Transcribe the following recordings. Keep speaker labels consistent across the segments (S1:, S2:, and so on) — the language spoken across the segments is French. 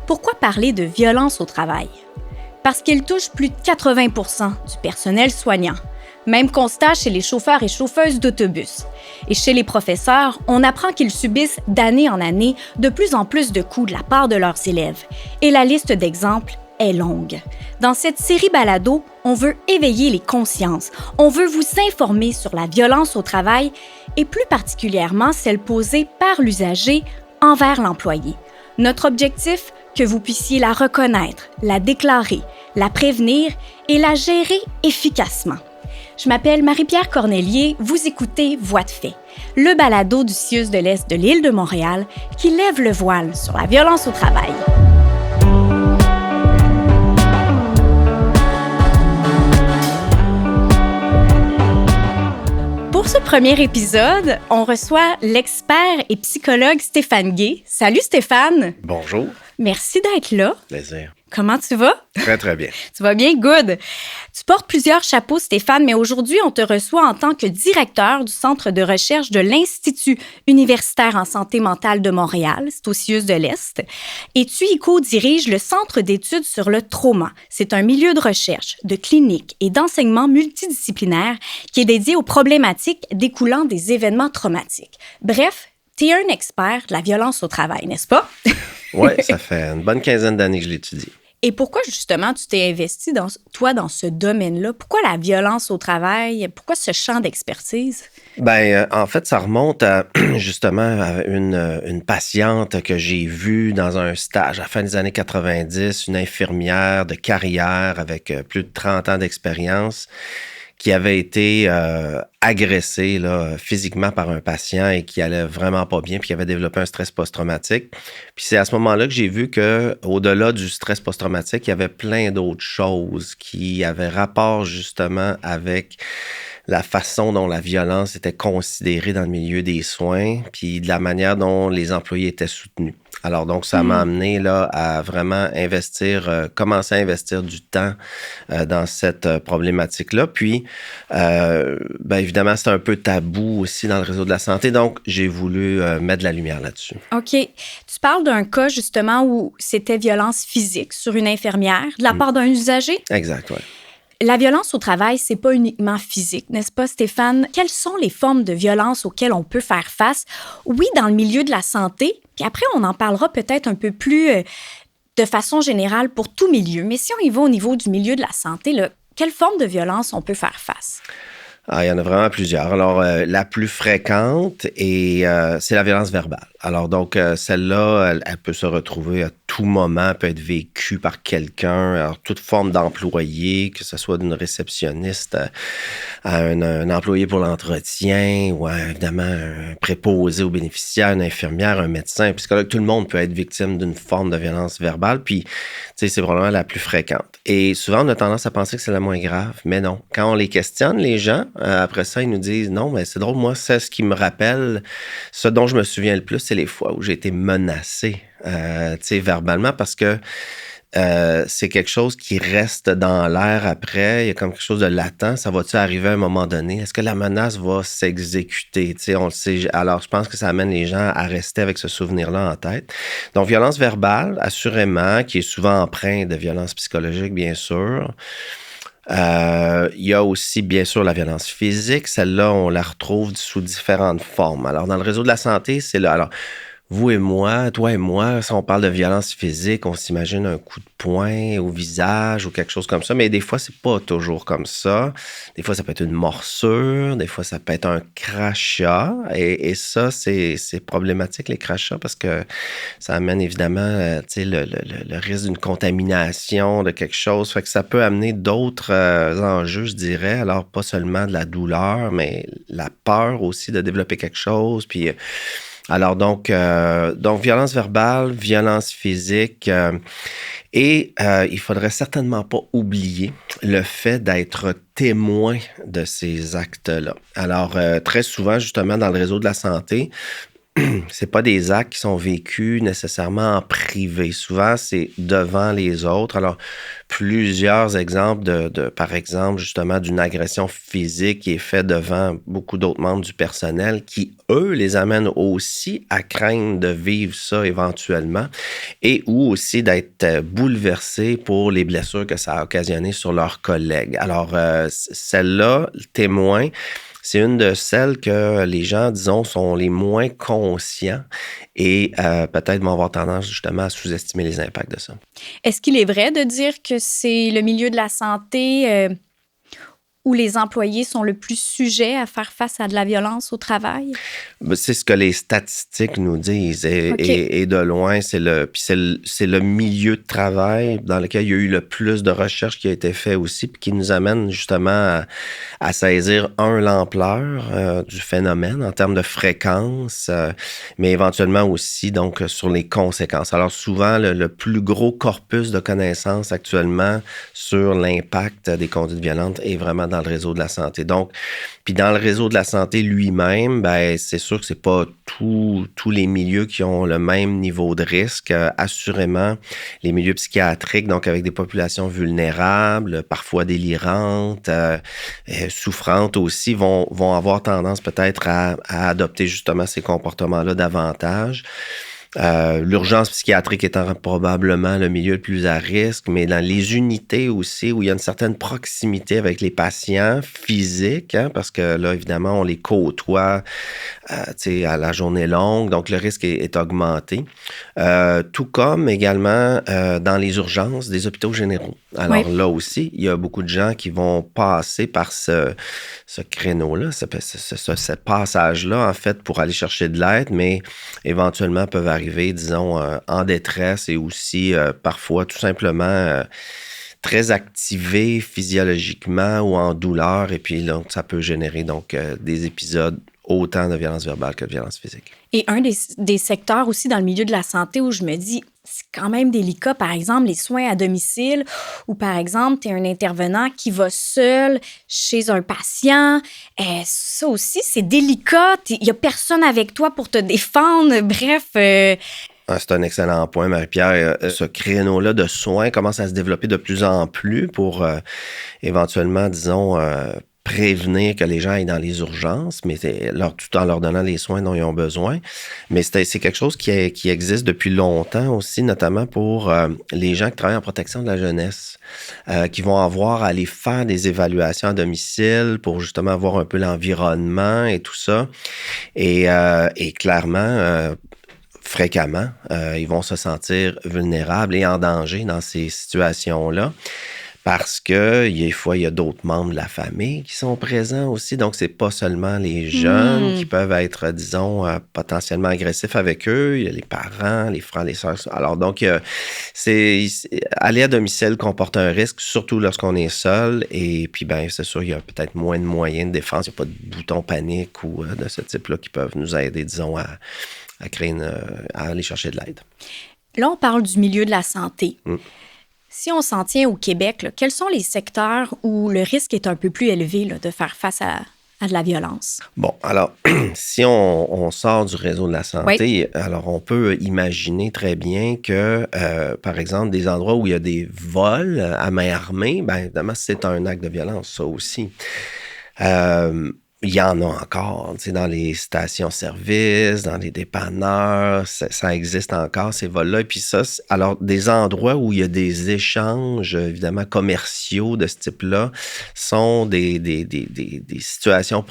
S1: Pourquoi parler de violence au travail? Parce qu'elle touche plus de 80% du personnel soignant. Même constat chez les chauffeurs et chauffeuses d'autobus. Et chez les professeurs, on apprend qu'ils subissent d'année en année de plus en plus de coups de la part de leurs élèves. Et la liste d'exemples est longue. Dans cette série balado, on veut éveiller les consciences. On veut vous informer sur la violence au travail et plus particulièrement celle posée par l'usager envers l'employé. Notre objectif, que vous puissiez la reconnaître, la déclarer, la prévenir et la gérer efficacement. Je m'appelle Marie-Pierre Cornelier, vous écoutez Voix de fait, le balado du CIUS de l'Est de l'île de Montréal qui lève le voile sur la violence au travail. Pour ce premier épisode, on reçoit l'expert et psychologue Stéphane Gay. Salut Stéphane!
S2: Bonjour.
S1: Merci d'être là.
S2: Plaisir.
S1: Comment tu vas?
S2: Très, très bien.
S1: Tu vas bien? Good. Tu portes plusieurs chapeaux, Stéphane, mais aujourd'hui, on te reçoit en tant que directeur du Centre de recherche de l'Institut universitaire en santé mentale de Montréal, c'est au CIUS de l'Est, et tu y co-diriges le Centre d'études sur le trauma. C'est un milieu de recherche, de clinique et d'enseignement multidisciplinaire qui est dédié aux problématiques découlant des événements traumatiques. Bref, tu es un expert de la violence au travail, n'est-ce pas?
S2: Oui, ça fait une bonne quinzaine d'années que je l'étudie.
S1: Et pourquoi, justement, tu t'es investi, dans ce domaine-là? Pourquoi la violence au travail? Pourquoi ce champ d'expertise?
S2: En fait, ça remonte à, justement, à une patiente que j'ai vue dans un stage à la fin des années 90, une infirmière de carrière avec plus de 30 ans d'expérience qui avait été agressée là, physiquement par un patient et qui allait vraiment pas bien, puis qui avait développé un stress post-traumatique. Puis c'est à ce moment-là que j'ai vu qu'au-delà du stress post-traumatique, il y avait plein d'autres choses qui avaient rapport justement avec la façon dont la violence était considérée dans le milieu des soins, puis de la manière dont les employés étaient soutenus. Alors donc, ça m'a amené là, à vraiment commencer à investir du temps dans cette problématique-là. Puis, évidemment, c'est un peu tabou aussi dans le réseau de la santé, donc j'ai voulu mettre de la lumière là-dessus.
S1: OK. Tu parles d'un cas, justement, où c'était violence physique sur une infirmière de la part d'un usager?
S2: Exact, oui.
S1: La violence au travail, c'est pas uniquement physique, n'est-ce pas, Stéphane? Quelles sont les formes de violence auxquelles on peut faire face? Oui, dans le milieu de la santé, puis après, on en parlera peut-être un peu plus de façon générale pour tout milieu. Mais si on y va au niveau du milieu de la santé, là, quelle forme de violence on peut faire face?
S2: Ah, il y en a vraiment plusieurs. Alors, la plus fréquente, c'est la violence verbale. Alors, donc, celle-là, elle peut se retrouver à tout moment, peut être vécue par quelqu'un, alors toute forme d'employé, que ce soit d'une réceptionniste à un employé pour l'entretien ou évidemment un préposé aux bénéficiaires, une infirmière, un médecin, un psychologue. Tout le monde peut être victime d'une forme de violence verbale, puis, tu sais, c'est probablement la plus fréquente. Et souvent, on a tendance à penser que c'est la moins grave, mais non. Quand on les questionne, les gens, après ça, ils nous disent « Non, mais c'est drôle, moi, c'est ce qui me rappelle, ce dont je me souviens le plus, c'est les fois où j'ai été menacé, verbalement, parce que c'est quelque chose qui reste dans l'air après, il y a comme quelque chose de latent, ça va-tu arriver à un moment donné? Est-ce que la menace va s'exécuter? On le sait. Alors, je pense que ça amène les gens à rester avec ce souvenir-là en tête. Donc, violence verbale, assurément, qui est souvent empreinte de violence psychologique, bien sûr. Il y a aussi, bien sûr, la violence physique. Celle-là, on la retrouve sous différentes formes. Alors, dans le réseau de la santé, c'est là. Alors, vous et moi, toi et moi, si on parle de violence physique, on s'imagine un coup de poing au visage ou quelque chose comme ça, mais des fois, c'est pas toujours comme ça. Des fois, ça peut être une morsure, des fois, ça peut être un crachat, et ça, c'est problématique, les crachats, parce que ça amène évidemment le risque d'une contamination de quelque chose, fait que ça peut amener d'autres enjeux, je dirais, alors pas seulement de la douleur, mais la peur aussi de développer quelque chose, puis... Alors, donc, violence verbale, violence physique, il faudrait certainement pas oublier le fait d'être témoin de ces actes-là. Alors, très souvent, justement, dans le réseau de la santé, c'est pas des actes qui sont vécus nécessairement en privé. Souvent, c'est devant les autres. Alors, plusieurs exemples par exemple, justement, d'une agression physique qui est faite devant beaucoup d'autres membres du personnel qui, eux, les amènent aussi à craindre de vivre ça éventuellement et ou aussi d'être bouleversés pour les blessures que ça a occasionné sur leurs collègues. Alors, celle-là, le témoin, c'est une de celles que les gens, disons, sont les moins conscients et peut-être vont avoir tendance justement à sous-estimer les impacts de ça.
S1: Est-ce qu'il est vrai de dire que c'est le milieu de la santé où les employés sont le plus sujets à faire face à de la violence au travail?
S2: C'est ce que les statistiques nous disent.
S1: OK.
S2: Et de loin, c'est le milieu de travail dans lequel il y a eu le plus de recherches qui a été fait aussi, puis qui nous amène justement à saisir, l'ampleur du phénomène en termes de fréquence, mais éventuellement aussi donc sur les conséquences. Alors souvent, le plus gros corpus de connaissances actuellement sur l'impact des conduites violentes est vraiment dans le réseau de la santé. Donc, puis dans le réseau de la santé lui-même, ben c'est sûr que c'est pas tous les milieux qui ont le même niveau de risque. Assurément, les milieux psychiatriques, donc avec des populations vulnérables, parfois délirantes, souffrantes aussi, vont avoir tendance peut-être à adopter justement ces comportements-là davantage. L'urgence psychiatrique étant probablement le milieu le plus à risque, mais dans les unités aussi où il y a une certaine proximité avec les patients physiques, parce que là, évidemment, on les côtoie à la journée longue, donc le risque est augmenté. Tout comme également dans les urgences des hôpitaux généraux. Alors
S1: Oui.
S2: là aussi, il y a beaucoup de gens qui vont passer par ce créneau-là, ce passage-là, en fait, pour aller chercher de l'aide, mais éventuellement peuvent arriver, disons, en détresse et aussi parfois tout simplement très activés physiologiquement ou en douleur. Et puis, donc, ça peut générer donc des épisodes autant de violence verbale que de violence physique.
S1: Et un des secteurs aussi dans le milieu de la santé où je me dis, c'est quand même délicat, par exemple, les soins à domicile, ou par exemple, tu es un intervenant qui va seul chez un patient. Ça aussi, c'est délicat. Il n'y a personne avec toi pour te défendre. Bref.
S2: C'est un excellent point, Marie-Pierre. Ce créneau-là de soins commence à se développer de plus en plus pour éventuellement, disons, prévenir que les gens aillent dans les urgences, mais tout en leur donnant les soins dont ils ont besoin. Mais c'est quelque chose qui existe depuis longtemps aussi, notamment pour les gens qui travaillent en protection de la jeunesse, qui vont avoir à aller faire des évaluations à domicile pour justement voir un peu l'environnement et tout ça. Et clairement, fréquemment, ils vont se sentir vulnérables et en danger dans ces situations-là. Parce que des fois, il y a d'autres membres de la famille qui sont présents aussi. Donc, c'est pas seulement les jeunes qui peuvent être, disons, potentiellement agressifs avec eux. Il y a les parents, les frères, les sœurs. Alors, donc, aller à domicile comporte un risque, surtout lorsqu'on est seul. Et puis, ben, c'est sûr, il y a peut-être moins de moyens de défense. Il n'y a pas de boutons panique ou de ce type-là qui peuvent nous aider, disons, à aller chercher de l'aide.
S1: Là, on parle du milieu de la santé.
S2: Mm.
S1: Si on s'en tient au Québec, là, quels sont les secteurs où le risque est un peu plus élevé là, de faire face à de la violence?
S2: Bon, alors, si on sort du réseau de la santé, oui. Alors on peut imaginer très bien que, par exemple, des endroits où il y a des vols à main armée, bien évidemment, c'est un acte de violence, ça aussi. Il y en a encore, tu sais, dans les stations-service, dans les dépanneurs, ça existe encore, ces vols-là. Et puis ça, alors, des endroits où il y a des échanges, évidemment, commerciaux de ce type-là, sont des situations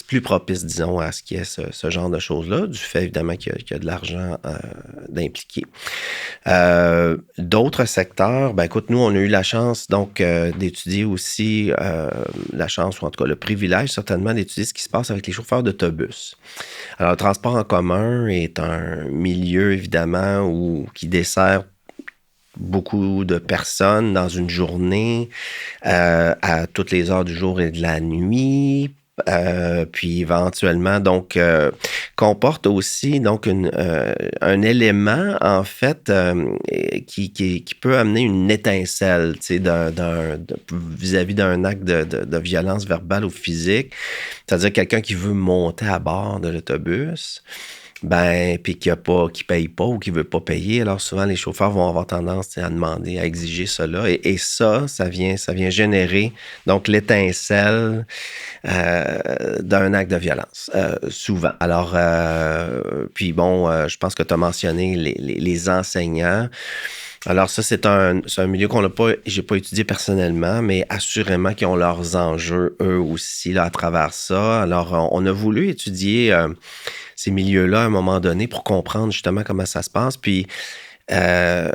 S2: plus propices, disons, à ce qui est ce genre de choses-là, du fait, évidemment, qu'il y a de l'argent d'impliquer. D'autres secteurs, ben écoute, nous, on a eu la chance, donc, d'étudier aussi, la chance, ou en tout cas le privilège, certainement, d'étudier ce qui se passe avec les chauffeurs d'autobus. Alors, le transport en commun est un milieu, évidemment, qui dessert beaucoup de personnes dans une journée, à toutes les heures du jour et de la nuit. Puis éventuellement, donc, comporte aussi donc un élément, en fait, qui peut amener une étincelle, tu sais, vis-à-vis d'un acte de violence verbale ou physique. C'est-à-dire quelqu'un qui veut monter à bord de l'autobus. puis qui paye pas ou qui veut pas payer, alors souvent les chauffeurs vont avoir tendance à demander, à exiger cela. Et ça vient générer donc l'étincelle d'un acte de violence, souvent. Alors, puis bon, je pense que tu as mentionné les enseignants. Alors ça, c'est un milieu j'ai pas étudié personnellement, mais assurément qu'ils ont leurs enjeux, eux aussi, là, à travers ça. Alors, on a voulu étudier ces milieux-là à un moment donné pour comprendre justement comment ça se passe. Puis, ce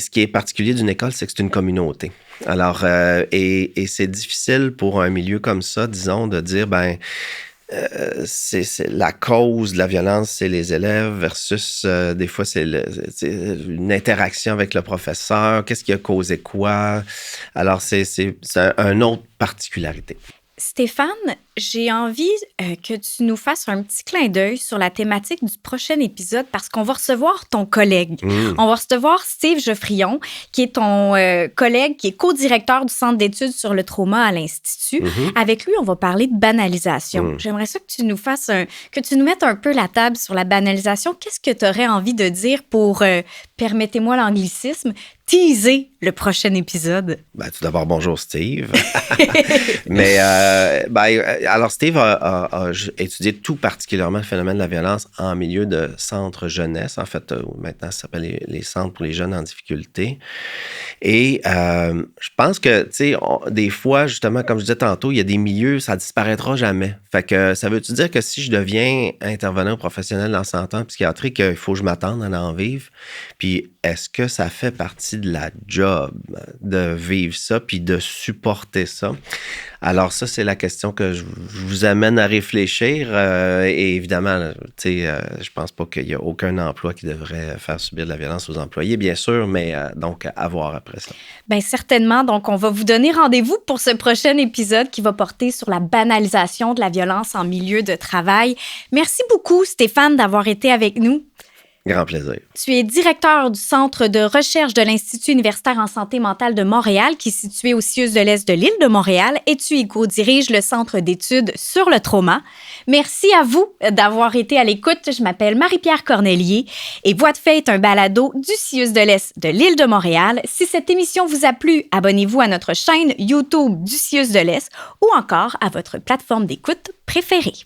S2: qui est particulier d'une école, c'est que c'est une communauté. Alors, et c'est difficile pour un milieu comme ça, disons, de dire, c'est la cause de la violence, c'est les élèves versus des fois c'est une interaction avec le professeur. Qu'est-ce qui a causé quoi? Alors, c'est une autre particularité.
S1: Stéphane, j'ai envie que tu nous fasses un petit clin d'œil sur la thématique du prochain épisode parce qu'on va recevoir ton collègue. On va recevoir Steve Geoffrion, qui est ton collègue, qui est co-directeur du Centre d'études sur le trauma à l'Institut. Avec lui, on va parler de banalisation. J'aimerais ça que tu nous que tu nous mettes un peu la table sur la banalisation. Qu'est-ce que tu aurais envie de dire pour, permettez-moi l'anglicisme, teaser le prochain épisode?
S2: Tout d'abord, bonjour Steve. Mais alors Steve a étudié tout particulièrement le phénomène de la violence en milieu de centre jeunesse. En fait, maintenant, ça s'appelle les centres pour les jeunes en difficulté. Et je pense que, tu sais, des fois, justement, comme je disais tantôt, il y a des milieux, ça disparaîtra jamais. Fait que ça veut-tu dire que si je deviens intervenant professionnel en santé psychiatrique, il faut que je m'attende à en vivre? Puis est-ce que ça fait partie de la job de vivre ça puis de supporter ça? Alors ça, c'est la question que je vous amène à réfléchir. Et évidemment, tu sais, je pense pas qu'il y a aucun emploi qui devrait faire subir de la violence aux employés, bien sûr, mais donc à voir après ça.
S1: Bien, certainement. Donc, on va vous donner rendez-vous pour ce prochain épisode qui va porter sur la banalisation de la violence en milieu de travail. Merci beaucoup, Stéphane, d'avoir été avec nous.
S2: Grand plaisir.
S1: Tu es directeur du Centre de recherche de l'Institut universitaire en santé mentale de Montréal, qui est situé au CIUS de l'Est de l'île de Montréal, et tu y co-diriges le Centre d'études sur le trauma. Merci à vous d'avoir été à l'écoute. Je m'appelle Marie-Pierre Cornelier et Voix de fait est un balado du CIUS de l'Est de l'île de Montréal. Si cette émission vous a plu, abonnez-vous à notre chaîne YouTube du CIUS de l'Est ou encore à votre plateforme d'écoute préférée.